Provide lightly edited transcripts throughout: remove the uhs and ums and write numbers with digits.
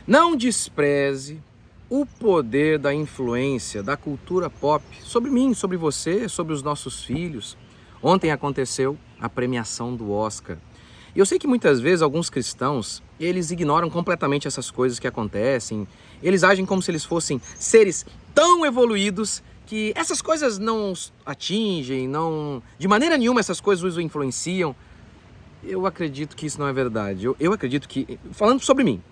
Não despreze o poder da influência da cultura pop sobre mim, sobre você, sobre os nossos filhos. Ontem aconteceu a premiação do Oscar. E eu sei que muitas vezes alguns cristãos, eles ignoram completamente essas coisas que acontecem. Eles agem como se eles fossem seres tão evoluídos que essas coisas não os atingem, de maneira nenhuma essas coisas os influenciam. Eu acredito que isso não é verdade. Eu acredito que, falando sobre mim,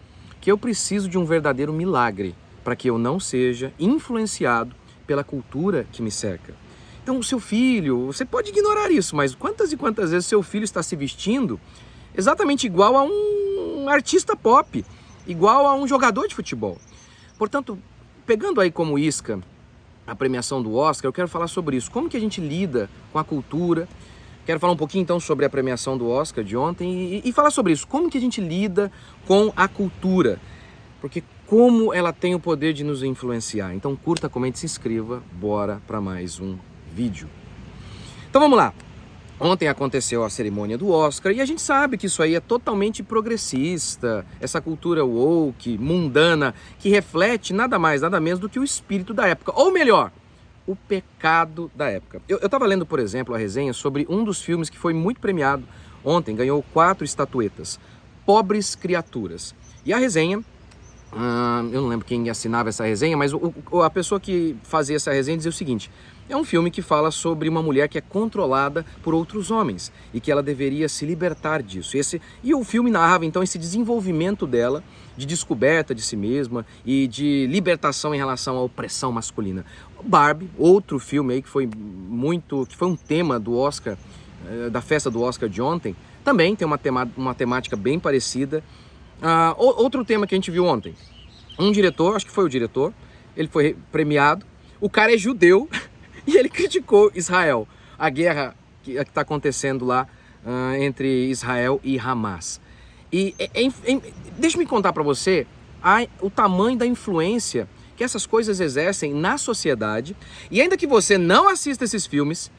que eu preciso de um verdadeiro milagre para que eu não seja influenciado pela cultura que me cerca. Então, o seu filho, você pode ignorar isso, mas quantas e quantas vezes seu filho está se vestindo exatamente igual a um artista pop, igual a um jogador de futebol? Portanto, pegando aí como isca a premiação do Oscar, eu quero falar sobre isso. Como que a gente lida com a cultura? Quero falar um pouquinho então sobre a premiação do Oscar de ontem e falar sobre isso. Como que a gente lida com a cultura? Porque como ela tem o poder de nos influenciar. Então curta, comente, se inscreva. Bora para mais um vídeo. Então vamos lá. Ontem aconteceu a cerimônia do Oscar e a gente sabe que isso aí é totalmente progressista. Essa cultura woke, mundana, que reflete nada mais, nada menos do que o espírito da época. Ou melhor, o pecado da época. Eu estava lendo, por exemplo, a resenha sobre um dos filmes que foi muito premiado ontem, ganhou 4 estatuetas, Pobres Criaturas. E a resenha, eu não lembro quem assinava essa resenha, mas a pessoa que fazia essa resenha dizia o seguinte: é um filme que fala sobre uma mulher que é controlada por outros homens e que ela deveria se libertar disso. E o filme narrava então esse desenvolvimento dela, de descoberta de si mesma e de libertação em relação à opressão masculina. Barbie, outro filme aí que foi um tema do Oscar, da festa do Oscar de ontem, também tem uma temática bem parecida. Outro tema que a gente viu ontem, um diretor, acho que foi o diretor, ele foi premiado, o cara é judeu e ele criticou Israel, a guerra que está acontecendo lá entre Israel e Hamas. E deixa-me contar para você o tamanho da influência que essas coisas exercem na sociedade. E ainda que você não assista esses filmes,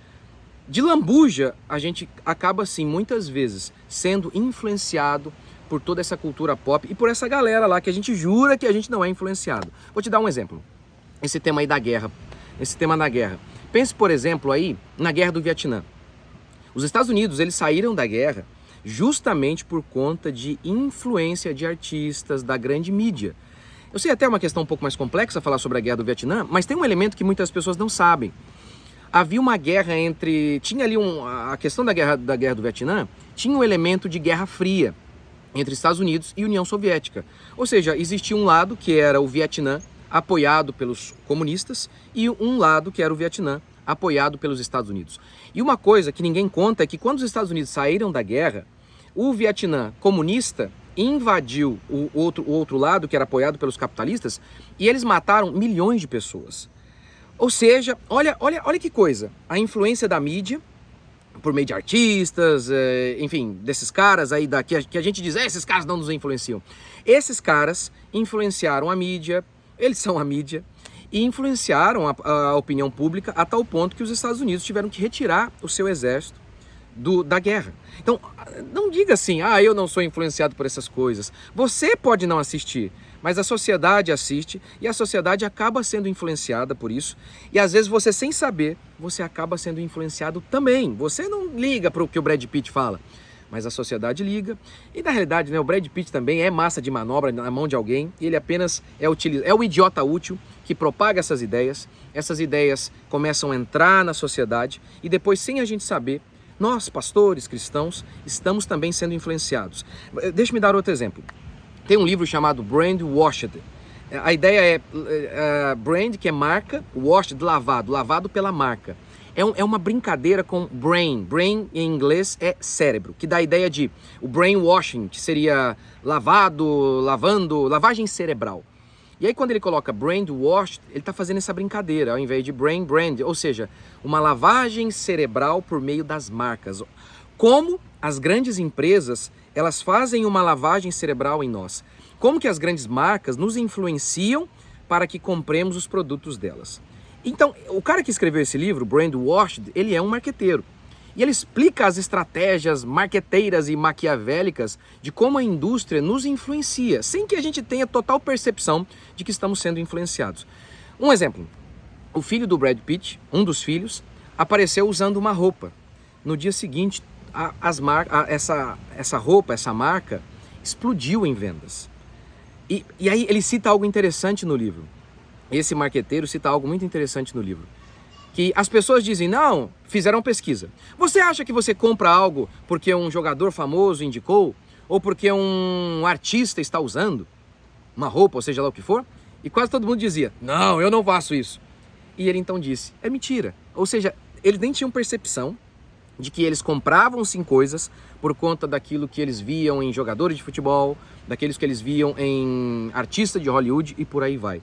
de lambuja a gente acaba assim muitas vezes sendo influenciado por toda essa cultura pop e por essa galera lá que a gente jura que a gente não é influenciado. Vou te dar um exemplo. Esse tema aí da guerra, esse tema da guerra. Pense, por exemplo, aí na guerra do Vietnã. Os Estados Unidos, eles saíram da guerra justamente por conta de influência de artistas, da grande mídia. Eu sei até uma questão um pouco mais complexa falar sobre a guerra do Vietnã, mas tem um elemento que muitas pessoas não sabem. Havia uma guerra tinha ali a questão da guerra do Vietnã, tinha um elemento de guerra fria entre Estados Unidos e União Soviética. Ou seja, existia um lado que era o Vietnã, apoiado pelos comunistas, e um lado que era o Vietnã, apoiado pelos Estados Unidos. E uma coisa que ninguém conta é que quando os Estados Unidos saíram da guerra, o Vietnã comunista invadiu o outro lado, que era apoiado pelos capitalistas, e eles mataram milhões de pessoas. Ou seja, olha que coisa, a influência da mídia, por meio de artistas, enfim, desses caras aí que a gente diz, esses caras não nos influenciam. Esses caras influenciaram a mídia, eles são a mídia, e influenciaram a opinião pública a tal ponto que os Estados Unidos tiveram que retirar o seu exército da guerra. Então, não diga assim, eu não sou influenciado por essas coisas. Você pode não assistir, mas a sociedade assiste e a sociedade acaba sendo influenciada por isso. E às vezes você, sem saber, você acaba sendo influenciado também. Você não liga para o que o Brad Pitt fala, mas a sociedade liga. E na realidade, né, o Brad Pitt também é massa de manobra na mão de alguém. E ele apenas é o idiota útil que propaga essas ideias. Essas ideias começam a entrar na sociedade e depois, sem a gente saber, nós, pastores, cristãos, estamos também sendo influenciados. Deixa-me dar outro exemplo. Tem um livro chamado Brand Washed. A ideia é brand, que é marca, washed, lavado pela marca. É uma brincadeira com brain. Brain em inglês é cérebro, que dá a ideia de o brainwashing, que seria lavagem cerebral. E aí quando ele coloca brainwashed, ele está fazendo essa brincadeira, ao invés de brand, ou seja, uma lavagem cerebral por meio das marcas. Como as grandes empresas, elas fazem uma lavagem cerebral em nós. Como que as grandes marcas nos influenciam para que compremos os produtos delas. Então, o cara que escreveu esse livro, Brand Washed, ele é um marqueteiro. E ele explica as estratégias marqueteiras e maquiavélicas de como a indústria nos influencia, sem que a gente tenha total percepção de que estamos sendo influenciados. Um exemplo, o filho do Brad Pitt, um dos filhos, apareceu usando uma roupa. No dia seguinte, essa roupa, essa marca, explodiu em vendas. E aí ele cita algo interessante no livro. Esse marqueteiro cita algo muito interessante no livro. Que as pessoas dizem, não, fizeram pesquisa. Você acha que você compra algo porque um jogador famoso indicou? Ou porque um artista está usando uma roupa, ou seja lá o que for? E quase todo mundo dizia, não, eu não faço isso. E ele então disse, é mentira. Ou seja, eles nem tinham percepção de que eles compravam sim coisas por conta daquilo que eles viam em jogadores de futebol, daqueles que eles viam em artistas de Hollywood e por aí vai.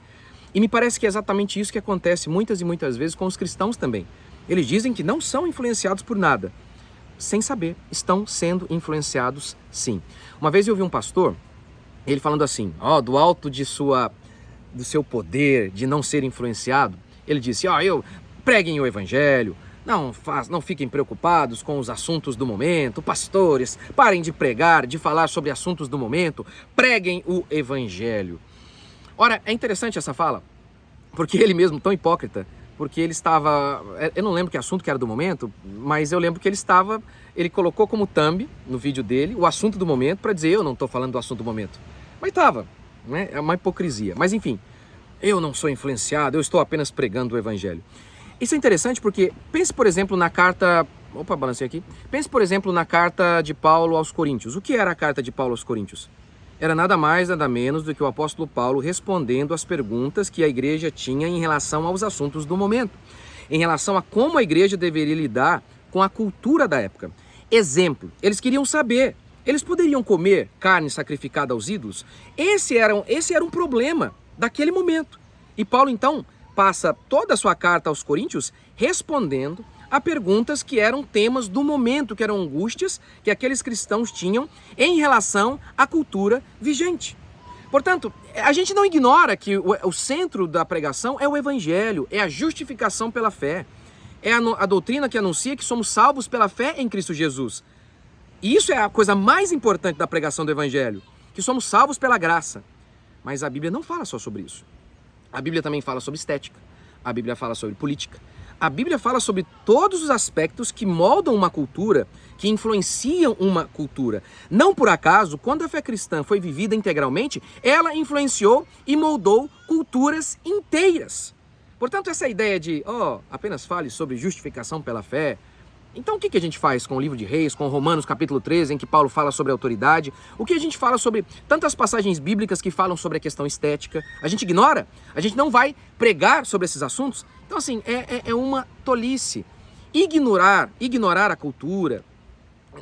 E me parece que é exatamente isso que acontece muitas e muitas vezes com os cristãos também. Eles dizem que não são influenciados por nada, sem saber, estão sendo influenciados sim. Uma vez eu vi um pastor, ele falando assim, do alto do seu poder de não ser influenciado, ele disse, preguem o evangelho, não fiquem preocupados com os assuntos do momento, pastores, parem de pregar, de falar sobre assuntos do momento, preguem o evangelho. Ora, é interessante essa fala, porque ele mesmo, tão hipócrita, porque ele estava, eu não lembro que assunto que era do momento, mas eu lembro que ele colocou como thumb no vídeo dele o assunto do momento para dizer, eu não estou falando do assunto do momento, mas estava, né? É uma hipocrisia, mas enfim, eu não sou influenciado, eu estou apenas pregando o evangelho. Isso é interessante porque, pense por exemplo na carta, balancei aqui, pense por exemplo na carta de Paulo aos Coríntios. O que era a carta de Paulo aos Coríntios? Era nada mais, nada menos do que o apóstolo Paulo respondendo às perguntas que a igreja tinha em relação aos assuntos do momento, em relação a como a igreja deveria lidar com a cultura da época. Exemplo, eles queriam saber, eles poderiam comer carne sacrificada aos ídolos? Esse era um problema daquele momento. E Paulo então passa toda a sua carta aos Coríntios respondendo a perguntas que eram temas do momento, que eram angústias que aqueles cristãos tinham em relação à cultura vigente. Portanto, a gente não ignora que o centro da pregação é o evangelho, é a justificação pela fé, é a doutrina que anuncia que somos salvos pela fé em Cristo Jesus. E isso é a coisa mais importante da pregação do evangelho, que somos salvos pela graça. Mas a Bíblia não fala só sobre isso. A Bíblia também fala sobre estética, a Bíblia fala sobre política, a Bíblia fala sobre todos os aspectos que moldam uma cultura, que influenciam uma cultura. Não por acaso, quando a fé cristã foi vivida integralmente, ela influenciou e moldou culturas inteiras. Portanto, essa ideia de, apenas fale sobre justificação pela fé. Então o que a gente faz com o livro de Reis, com Romanos capítulo 13, em que Paulo fala sobre autoridade? O que a gente fala sobre tantas passagens bíblicas que falam sobre a questão estética? A gente ignora? A gente não vai pregar sobre esses assuntos? Então assim, é uma tolice. Ignorar a cultura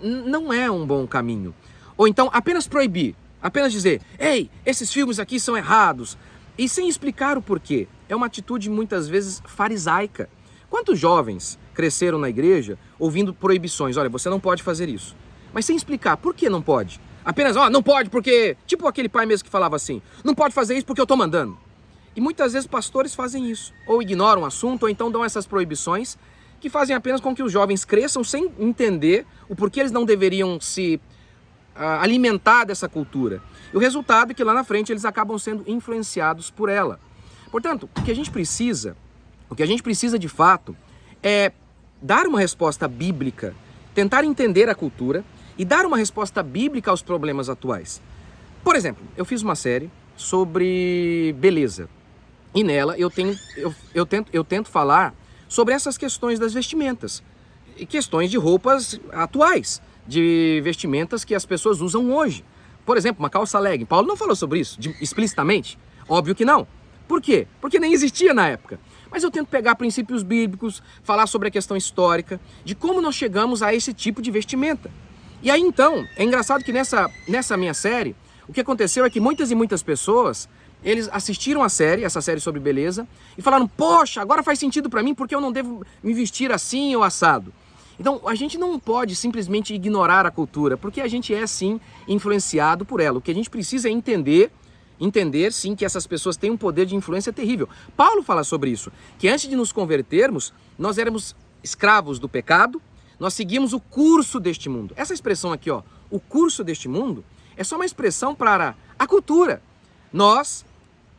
não é um bom caminho. Ou então apenas proibir, apenas dizer, ei, esses filmes aqui são errados. E sem explicar o porquê. É uma atitude muitas vezes farisaica. Quantos jovens cresceram na igreja ouvindo proibições? Olha, você não pode fazer isso. Mas sem explicar, por que não pode? Apenas, não pode porque... Tipo aquele pai mesmo que falava assim, não pode fazer isso porque eu estou mandando. E muitas vezes pastores fazem isso. Ou ignoram o assunto, ou então dão essas proibições que fazem apenas com que os jovens cresçam sem entender o porquê eles não deveriam se alimentar dessa cultura. E o resultado é que lá na frente eles acabam sendo influenciados por ela. Portanto, o que a gente precisa de fato é dar uma resposta bíblica, tentar entender a cultura e dar uma resposta bíblica aos problemas atuais. Por exemplo, eu fiz uma série sobre beleza e nela eu tento falar sobre essas questões das vestimentas, e questões de roupas atuais, de vestimentas que as pessoas usam hoje. Por exemplo, uma calça legging. Paulo não falou sobre isso explicitamente? Óbvio que não. Por quê? Porque nem existia na época. Mas eu tento pegar princípios bíblicos, falar sobre a questão histórica, de como nós chegamos a esse tipo de vestimenta. E aí então, é engraçado que nessa minha série, o que aconteceu é que muitas e muitas pessoas, eles assistiram essa série sobre beleza, e falaram, poxa, agora faz sentido para mim porque eu não devo me vestir assim ou assado. Então, a gente não pode simplesmente ignorar a cultura, porque a gente é sim influenciado por ela. O que a gente precisa é entender sim que essas pessoas têm um poder de influência terrível. Paulo fala sobre isso, que antes de nos convertermos, nós éramos escravos do pecado, Nós seguimos o curso deste mundo. Essa expressão aqui, ó, o curso deste mundo, é só uma expressão para a cultura. Nós,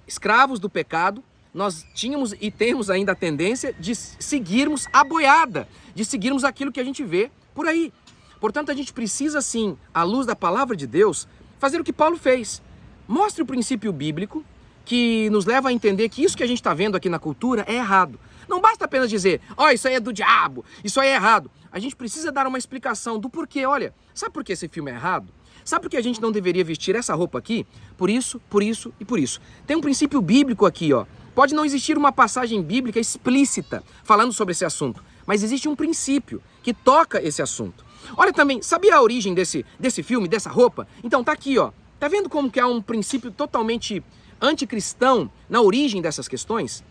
escravos do pecado, nós tínhamos e temos ainda a tendência de seguirmos a boiada, de seguirmos aquilo que a gente vê por aí. Portanto, a gente precisa sim, à luz da palavra de Deus, fazer o que Paulo fez. Mostre o princípio bíblico que nos leva a entender que isso que a gente está vendo aqui na cultura é errado. Não basta apenas dizer, isso aí é do diabo, isso aí é errado. A gente precisa dar uma explicação do porquê. Olha, sabe por que esse filme é errado? Sabe por que a gente não deveria vestir essa roupa aqui? Por isso, por isso e por isso. Tem um princípio bíblico aqui, ó. Pode não existir uma passagem bíblica explícita falando sobre esse assunto, mas existe um princípio que toca esse assunto. Olha também, sabia a origem desse filme, dessa roupa? Então tá aqui, ó. Tá vendo como que há um princípio totalmente anticristão na origem dessas questões?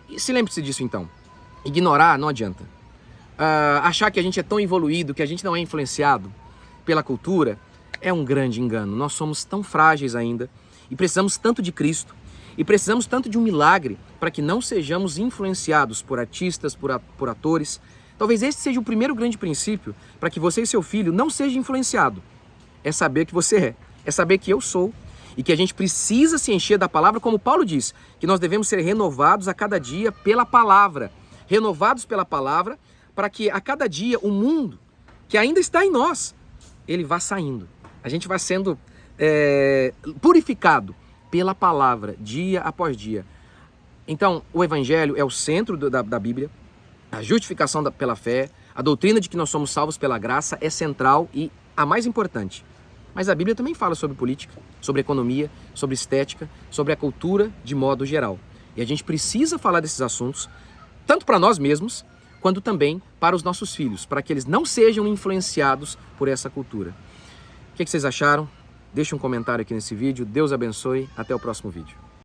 E se lembre-se disso então. Ignorar não adianta. Achar que a gente é tão evoluído, que a gente não é influenciado pela cultura, é um grande engano. Nós somos tão frágeis ainda e precisamos tanto de Cristo. E precisamos tanto de um milagre para que não sejamos influenciados por artistas, por atores. Talvez esse seja o primeiro grande princípio para que você e seu filho não sejam influenciados. É saber que você é saber que eu sou e que a gente precisa se encher da palavra, como Paulo diz, que nós devemos ser renovados a cada dia pela palavra. Renovados pela palavra para que a cada dia o mundo que ainda está em nós, ele vá saindo. A gente vai sendo purificado pela palavra, dia após dia. Então, o Evangelho é o centro da Bíblia, a justificação pela fé, a doutrina de que nós somos salvos pela graça é central e a mais importante. Mas a Bíblia também fala sobre política, sobre economia, sobre estética, sobre a cultura de modo geral. E a gente precisa falar desses assuntos, tanto para nós mesmos, quanto também para os nossos filhos, para que eles não sejam influenciados por essa cultura. O que vocês acharam? Deixe um comentário aqui nesse vídeo. Deus abençoe. Até o próximo vídeo.